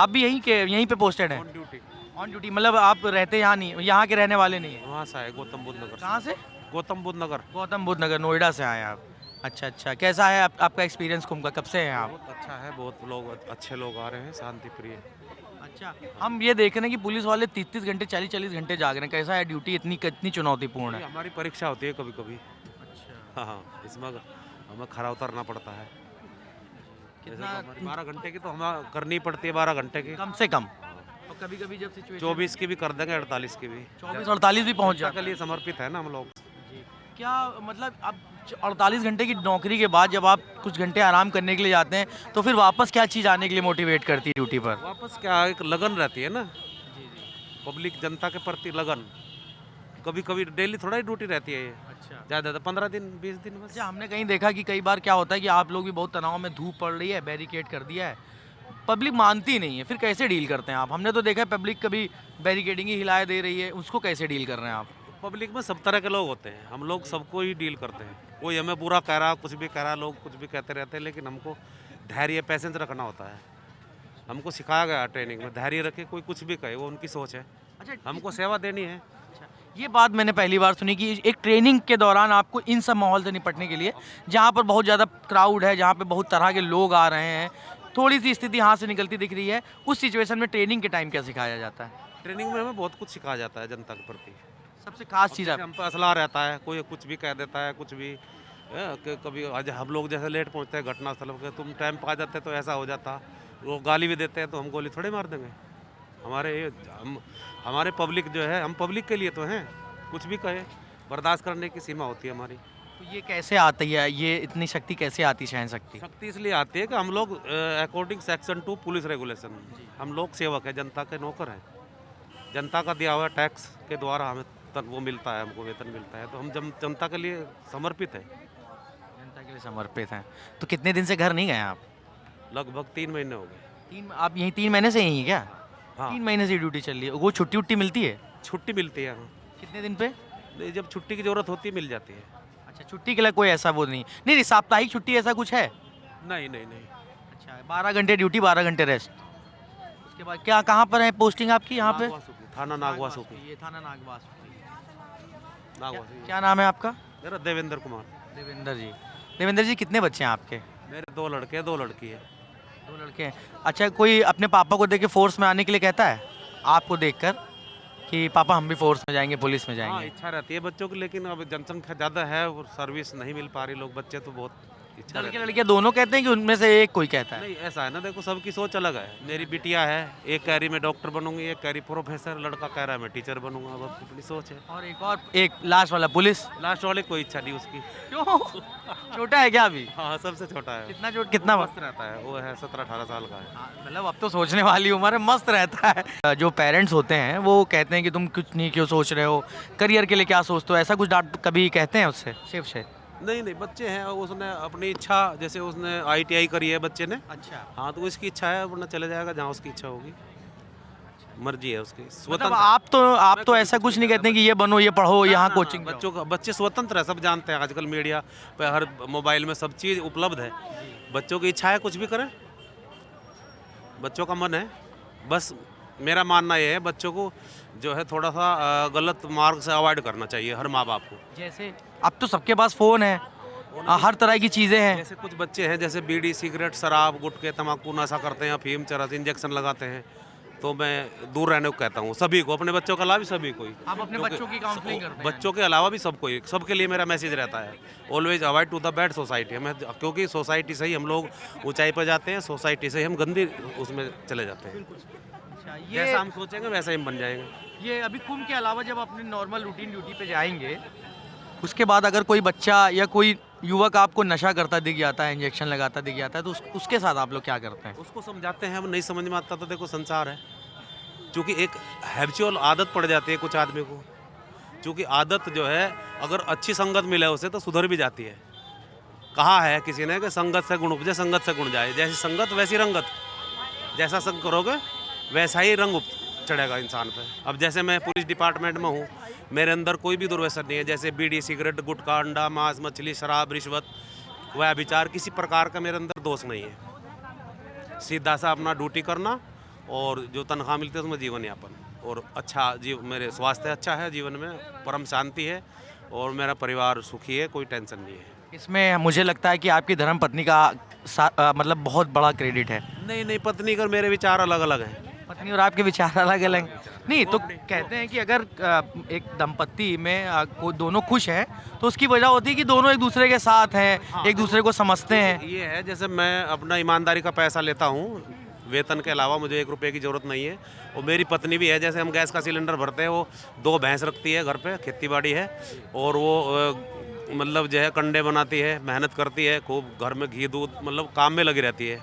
आप भी यहीं पे पोस्टेड हैं? On duty. ऑन ड्यूटी मतलब आप रहते यहाँ नहीं, यहाँ के रहने वाले नहीं हैं? वहाँ से आए गौतम बुद्ध नगर कहाँ से? गौतम बुद्ध नगर। गौतम बुद्ध नगर, नोएडा से आए हैं आप? अच्छा अच्छा, कैसा है आपका एक्सपीरियंस कुंभ का, कब से हैं आप? बहुत अच्छा है, बहुत लोग अच्छे लोग आ रहे हैं, शांति प्रिय। अच्छा, हम ये देख रहे हैं कि पुलिस वाले 30-30 घंटे 40-40 घंटे जाग रहे हैं, कैसा है ड्यूटी, इतनी कितनी चुनौतीपूर्ण ये है? हमारी परीक्षा होती है कभी कभी। अच्छा, हाँ, इसमें हमें खरा उतरना पड़ता है। जैसे तो कितना हमारी 12 घंटे की तो हमें करनी पड़ती है, 12 घंटे की। कम से कम? और कभी कभी जब सिचुएशन 24 की भी कर देंगे, 48 की भी। 24-48 भी पहुंच जनता जाता के लिए समर्पित है ना हम लोग। जी। क्या मतलब अब 48 घंटे की नौकरी के बाद जब आप कुछ घंटे आराम करने के लिए जाते हैं, तो फिर वापस क्या चीज़ आने के लिए मोटिवेट करती है ड्यूटी पर? वापस क्या, एक लगन रहती है ना, जी जी। पब्लिक जनता के प्रति लगन। कभी कभी डेली थोड़ा ही ड्यूटी रहती है ये, अच्छा ज़्यादा 15 दिन 20 दिन बस। अच्छा, हमने कहीं देखा कि कई बार क्या होता है कि आप लोग भी बहुत तनाव में, धूप पड़ रही है, बैरिकेड कर दिया है, पब्लिक मानती नहीं है, फिर कैसे डील करते हैं आप? हमने तो देखा है पब्लिक कभी बैरिकेडिंग ही हिलाए दे रही है, उसको कैसे डील कर रहे हैं आप? पब्लिक में सब तरह के लोग होते हैं, हम लोग सबको ही डील करते हैं। कोई हमें बुरा कह रहा, कुछ भी कह रहा, लोग कुछ भी कहते रहते हैं, लेकिन हमको धैर्य पैसेंस रखना होता है। हमको सिखाया गया ट्रेनिंग में, धैर्य रखे, कोई कुछ भी कहे वो उनकी सोच है, अच्छा हमको सेवा देनी है। अच्छा, ये बात मैंने पहली बार सुनी कि एक ट्रेनिंग के दौरान आपको इन सब माहौल से निपटने के लिए, जहाँ पर बहुत ज़्यादा क्राउड है, जहाँ पे बहुत तरह के लोग आ रहे हैं, थोड़ी सी स्थिति हाथ से निकलती दिख रही है, उस सिचुएशन में ट्रेनिंग के टाइम क्या सिखाया जाता है? ट्रेनिंग में हमें बहुत कुछ सिखाया जाता है जनता के प्रति। सबसे खास अब चीज़ जैसे आप? हम पे असला रहता है, कोई कुछ भी कह देता है, कुछ भी कभी आज हम लोग जैसे लेट पहुंचते हैं घटनास्थल पर, तुम टाइम पर आ जाते तो ऐसा हो जाता, वो गाली भी देते हैं तो हम गोली थोड़े मार देंगे। हमारे पब्लिक जो है, हम पब्लिक के लिए तो हैं, कुछ भी कहे बर्दाश्त करने की सीमा होती है हमारी। तो ये कैसे आती है, ये इतनी शक्ति कैसे आती, सहन शक्ति? शक्ति इसलिए आती है कि हम लोग अकॉर्डिंग सेक्शन 2 पुलिस रेगुलेशन, हम लोग सेवक हैं, जनता के नौकर हैं। जनता का दिया हुआ टैक्स के द्वारा हमें वो मिलता है, हमको वेतन मिलता है, तो हम जनता के लिए समर्पित है। जनता के लिए समर्पित हैं। तो कितने दिन से घर नहीं गए आप? लगभग 3 महीने हो गए। आप यहीं 3 महीने से यहीं हैं क्या? हाँ, 3 महीने से ड्यूटी चल रही है, वो छुट्टी उट्टी मिलती है? छुट्टी मिलती है। हाँ, कितने दिन पे? नहीं, जब छुट्टी की ज़रूरत होती है मिल जाती है। अच्छा, छुट्टी के लिए कोई ऐसा वो नहीं, नहीं नहीं, साप्ताहिक छुट्टी ऐसा कुछ है? नहीं नहीं नहीं। अच्छा, 12 घंटे ड्यूटी, 12 घंटे रेस्ट, उसके बाद क्या, कहाँ पर है पोस्टिंग आपकी यहाँ पे? नागवासुकी, थाना नागवासुकी। ये थाना नागवासुकी। नागवासुकी। क्या नाम है आपका? मेरा देवेंद्र कुमार। देवेंद्र जी। देवेंद्र जी, कितने बच्चे हैं आपके? मेरे 2 लड़के 2 लड़की है। 2 लड़के हैं। अच्छा, कोई अपने पापा को देख के फोर्स में आने के लिए कहता है आपको देखकर कि पापा हम भी फोर्स में जाएंगे, पुलिस में हाँ, जाएंगे? इच्छा रहती है बच्चों की, लेकिन अब जनसंख्या ज़्यादा है और सर्विस नहीं मिल पा रही, लोग बच्चे तो बहुत इच्छा रहती लड़के है। लड़कियां दोनों कहते हैं कि उनमें से एक कोई कहता है? नहीं, ऐसा है ना, देखो सबकी सोच अलग है। मेरी बिटिया है, एक कह रही मैं डॉक्टर बनूंगी, एक कह रही प्रोफेसर, लड़का कह रहा है मैं टीचर बनूंगा। अब अपनी सोच है। और एक लास्ट वाला पुलिस? लास्ट वाले कोई इच्छा नहीं उसकी। क्यों? छोटा है क्या अभी? हाँ, सबसे छोटा है। कितना मस्त रहता है, वो है 17-18 साल का है। हाँ, मतलब अब तो सोचने वाली उम्र है, मस्त रहता है। जो पेरेंट्स होते हैं वो कहते हैं कि तुम कुछ नहीं क्यों सोच रहे हो, करियर के लिए क्या सोचते हो, ऐसा कुछ डांट कभी कहते हैं उससे, शिव से? नहीं नहीं, बच्चे हैं, उसने अपनी इच्छा, जैसे उसने ITI करी है बच्चे ने। अच्छा, हाँ, तो उसकी इच्छा है, वरना चले जाएगा जहाँ उसकी इच्छा होगी, मर्जी है उसकी, मतलब स्वतंत्र। आप तो ऐसा कुछ नहीं कहते हैं कि ये बनो, ये पढ़ो, यहाँ कोचिंग जाओ? बच्चे स्वतंत्र है, सब जानते हैं, आजकल मीडिया पे हर मोबाइल में सब चीज़ उपलब्ध है। बच्चों की इच्छा है, कुछ भी करें, बच्चों का मन है। बस मेरा मानना ये है, बच्चों को जो है थोड़ा सा गलत मार्ग से अवॉइड करना चाहिए, हर माँ बाप को। जैसे अब तो सबके पास फ़ोन है, हर तरह की चीज़ें हैं। जैसे कुछ बच्चे हैं, जैसे बीड़ी, सिगरेट, शराब, गुटखे, तम्बाकू, नशा करते हैं, अफीम, चरस, इंजेक्शन लगाते हैं, तो मैं दूर रहने को कहता हूँ सभी को, अपने बच्चों के अलावा भी सभी को ही। आप अपने बच्चों की काउंसलिंग करते हैं? बच्चों के अलावा भी सबको ही, सबके लिए मेरा मैसेज रहता है, always avoid to the bad society. हमें, क्योंकि सोसाइटी से ही हम लोग ऊंचाई पर जाते हैं, सोसाइटी से ही हम गंदी उसमें चले जाते हैं। अच्छा, जैसा हम सोचेंगे वैसा ही हम बन जाएंगे। ये अभी कुंभ के अलावा जब अपने नॉर्मल रूटीन ड्यूटी पे जाएंगे, उसके बाद अगर कोई बच्चा या कोई युवक आपको नशा करता दिख जाता है, इंजेक्शन लगाता दिख जाता है, तो उसके साथ आप लोग क्या करते हैं? उसको समझाते हैं, अब नहीं समझ में आता तो देखो संसार है, क्योंकि एक हैबिचुअल आदत पड़ जाती है कुछ आदमी को, क्योंकि आदत जो है अगर अच्छी संगत मिले उसे तो सुधर भी जाती है। कहा है किसी ने कि संगत से गुण उपजे, संगत से गुण जाए। जैसी संगत वैसी रंगत, जैसा संग करोगे वैसा ही रंग चढ़ेगा इंसान पे। अब जैसे मैं पुलिस डिपार्टमेंट में हूँ, मेरे अंदर कोई भी दुर्व्यसन नहीं है, जैसे बीड़ी, सिगरेट, गुटखा, अंडा, मांस, मछली, शराब, रिश्वत, वह विचार, किसी प्रकार का मेरे अंदर दोष नहीं है। सीधा सा अपना ड्यूटी करना और जो तनख्वाह मिलती है उसमें जीवन यापन, और अच्छा मेरे स्वास्थ्य अच्छा है, जीवन में परम शांति है, और मेरा परिवार सुखी है, कोई टेंशन नहीं है। इसमें मुझे लगता है कि आपकी धर्मपत्नी का मतलब बहुत बड़ा क्रेडिट है। नहीं नहीं, पत्नी का मेरे विचार अलग अलग हैं। पत्नी और आपके विचार अलग अलग नहीं, तो कहते हैं कि अगर एक दंपत्ति में कोई दोनों खुश हैं तो उसकी वजह होती है कि दोनों एक दूसरे के साथ हैं, एक दूसरे को समझते हैं। ये है, जैसे मैं अपना ईमानदारी का पैसा लेता हूँ, वेतन के अलावा मुझे 1 रुपये की ज़रूरत नहीं है, और मेरी पत्नी भी है, जैसे हम गैस का सिलेंडर भरते हैं, वो 2 भैंस रखती है घर पे, खेती बाड़ी है, और वो मतलब जो है कंडे बनाती है, मेहनत करती है खूब, घर में घी दूध मतलब काम में लगी रहती है।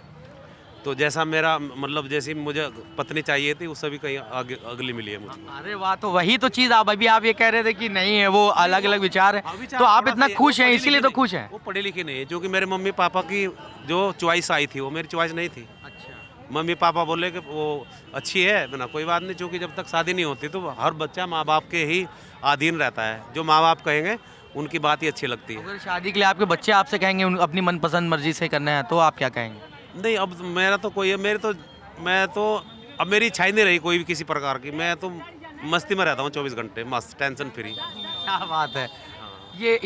तो जैसा मेरा मतलब जैसी मुझे पत्नी चाहिए थी, उससे भी कहीं आगे अगली मिली है मुझे। अरे वाह, तो वही तो चीज़ आप अभी आप ये कह रहे थे कि नहीं है, वो अलग अलग विचार है, तो आप इतना खुश हैं इसीलिए तो खुश हैं। वो पढ़ी लिखी नहीं है, क्योंकि मेरे मम्मी पापा की जो चॉइस आई थी वो मेरी चॉइस नहीं थी। अच्छा, मम्मी पापा बोले कि वो अच्छी है ना, कोई बात नहीं, क्योंकि जब तक शादी नहीं होती तो हर बच्चा माँ बाप के ही अधीन रहता है, जो माँ बाप कहेंगे उनकी बात ही अच्छी लगती है। अगर शादी के लिए आपके बच्चे आपसे कहेंगे अपनी मनपसंद मर्जी से करना है तो आप क्या कहेंगे? नहीं, अब मेरा तो कोई है, मैं तो अब मेरी इच्छा ही नहीं रही कोई भी किसी प्रकार की, मैं तो मस्ती में रहता हूँ 24 घंटे, मस्त टेंशन फ्री। क्या बात है।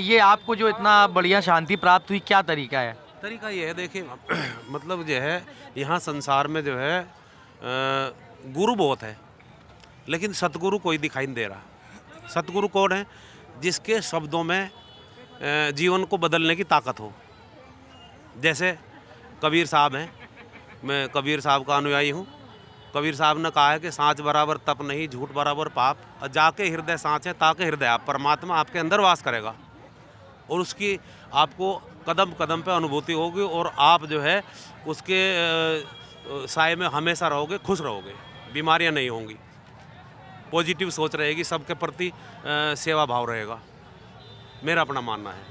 ये आपको जो इतना बढ़िया शांति प्राप्त हुई, क्या तरीका है? तरीका ये है, देखिए मतलब जो है यहाँ संसार में जो है गुरु बहुत है, लेकिन सतगुरु कोई दिखाई नहीं दे रहा। सतगुरु कौन है? जिसके शब्दों में जीवन को बदलने की ताकत हो। जैसे कबीर साहब हैं, मैं कबीर साहब का अनुयायी हूँ। कबीर साहब ने कहा है कि सांच बराबर तप नहीं, झूठ बराबर पाप, और जाके हृदय सांच है ताके हृदय आप, परमात्मा आपके अंदर वास करेगा, और उसकी आपको कदम कदम पे अनुभूति होगी, और आप जो है उसके साए में हमेशा रहोगे, खुश रहोगे, बीमारियां नहीं होंगी, पॉजिटिव सोच रहेगी, सबके प्रति सेवा भाव रहेगा, मेरा अपना मानना है।